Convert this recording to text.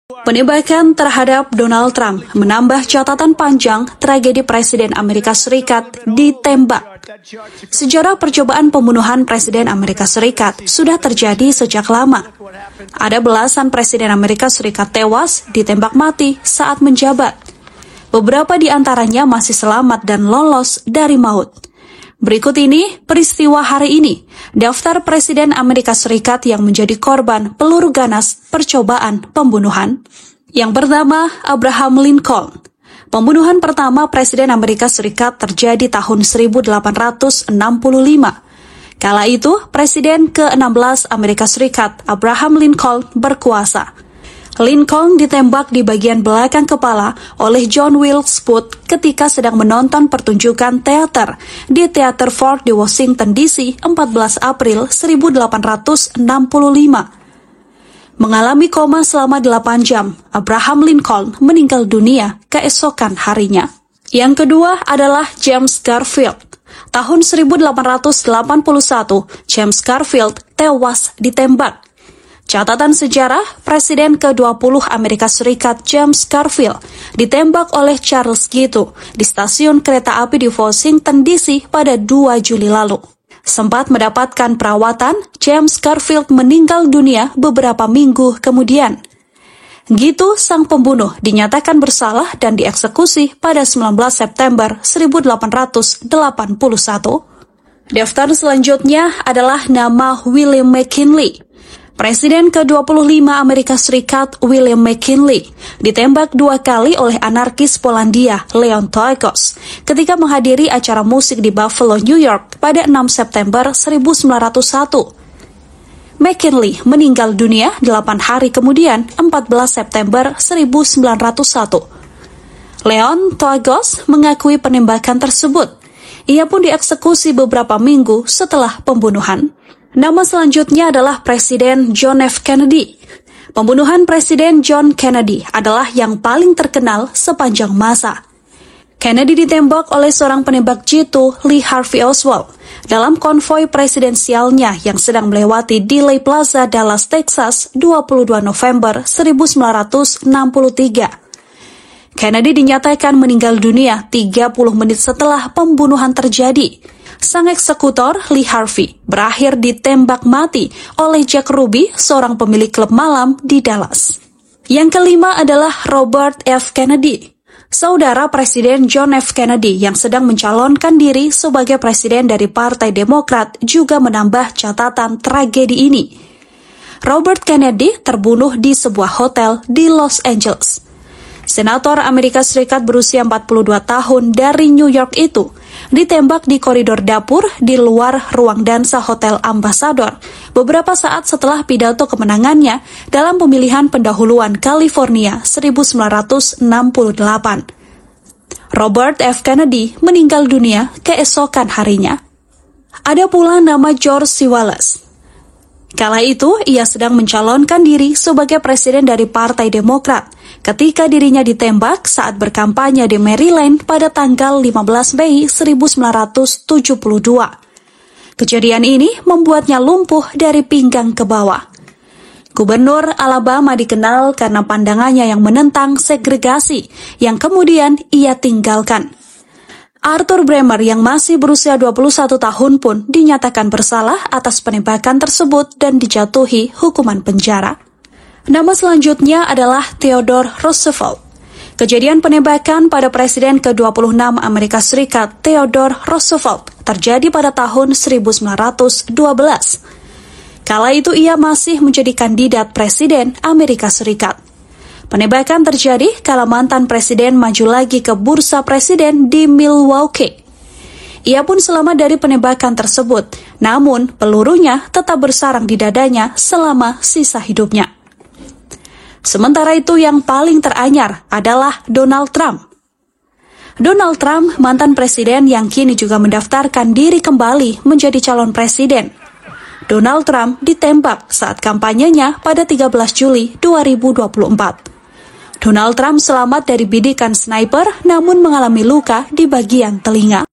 Penembakan terhadap Donald Trump menambah catatan panjang tragedi Presiden Amerika Serikat ditembak. Sejarah percobaan pembunuhan Presiden Amerika Serikat sudah terjadi sejak lama. Ada belasan Presiden Amerika Serikat tewas ditembak mati saat menjabat. Beberapa di antaranya masih selamat dan lolos dari maut. Berikut ini peristiwa hari ini, daftar Presiden Amerika Serikat yang menjadi korban peluru ganas percobaan pembunuhan. Yang pertama, Abraham Lincoln. Pembunuhan pertama Presiden Amerika Serikat terjadi tahun 1865. Kala itu, Presiden ke-16 Amerika Serikat, Abraham Lincoln, berkuasa. Lincoln ditembak di bagian belakang kepala oleh John Wilkes Booth ketika sedang menonton pertunjukan teater di Teater Ford di Washington DC 14 April 1865. Mengalami koma selama 8 jam, Abraham Lincoln meninggal dunia keesokan harinya. Yang kedua adalah James Garfield. Tahun 1881, James Garfield tewas ditembak. Catatan sejarah, Presiden ke-20 Amerika Serikat James Garfield ditembak oleh Charles Gitu di stasiun kereta api di Washington DC pada 2 Juli lalu. Sempat mendapatkan perawatan, James Garfield meninggal dunia beberapa minggu kemudian. Gitu, sang pembunuh dinyatakan bersalah dan dieksekusi pada 19 September 1881. Daftar selanjutnya adalah nama William McKinley. Presiden ke-25 Amerika Serikat William McKinley ditembak 2 kali oleh anarkis Polandia Leon Tolstoy ketika menghadiri acara musik di Buffalo, New York pada 6 September 1901. McKinley meninggal dunia 8 hari kemudian, 14 September 1901. Leon Tolstoy mengakui penembakan tersebut. Ia pun dieksekusi beberapa minggu setelah pembunuhan. Nama selanjutnya adalah Presiden John F. Kennedy. Pembunuhan Presiden John Kennedy adalah yang paling terkenal sepanjang masa. Kennedy ditembak oleh seorang penembak jitu, Lee Harvey Oswald, dalam konvoi presidensialnya yang sedang melewati Dealey Plaza, Dallas, Texas, 22 November 1963. Kennedy dinyatakan meninggal dunia 30 menit setelah pembunuhan terjadi. Sang eksekutor, Lee Harvey, berakhir ditembak mati oleh Jack Ruby, seorang pemilik klub malam di Dallas. Yang kelima adalah Robert F. Kennedy. Saudara Presiden John F. Kennedy yang sedang mencalonkan diri sebagai presiden dari Partai Demokrat juga menambah catatan tragedi ini. Robert Kennedy terbunuh di sebuah hotel di Los Angeles. Senator Amerika Serikat berusia 42 tahun dari New York itu ditembak di koridor dapur di luar ruang dansa Hotel Ambassador beberapa saat setelah pidato kemenangannya dalam pemilihan pendahuluan California 1968. Robert F. Kennedy meninggal dunia keesokan harinya. Ada pula nama George C. Wallace. Kala itu, ia sedang mencalonkan diri sebagai presiden dari Partai Demokrat ketika dirinya ditembak saat berkampanye di Maryland pada tanggal 15 Mei 1972. Kejadian ini membuatnya lumpuh dari pinggang ke bawah. Gubernur Alabama dikenal karena pandangannya yang menentang segregasi yang kemudian ia tinggalkan. Arthur Bremer yang masih berusia 21 tahun pun dinyatakan bersalah atas penembakan tersebut dan dijatuhi hukuman penjara. Nama selanjutnya adalah Theodore Roosevelt. Kejadian penembakan pada Presiden ke-26 Amerika Serikat Theodore Roosevelt terjadi pada tahun 1912. Kala itu ia masih menjadi kandidat Presiden Amerika Serikat. Penembakan terjadi kala mantan presiden maju lagi ke bursa presiden di Milwaukee. Ia pun selamat dari penembakan tersebut, namun pelurunya tetap bersarang di dadanya selama sisa hidupnya. Sementara itu yang paling teranyar adalah Donald Trump. Donald Trump, mantan presiden yang kini juga mendaftarkan diri kembali menjadi calon presiden. Donald Trump ditembak saat kampanyenya pada 13 Juli 2024. Donald Trump selamat dari bidikan sniper namun mengalami luka di bagian telinga.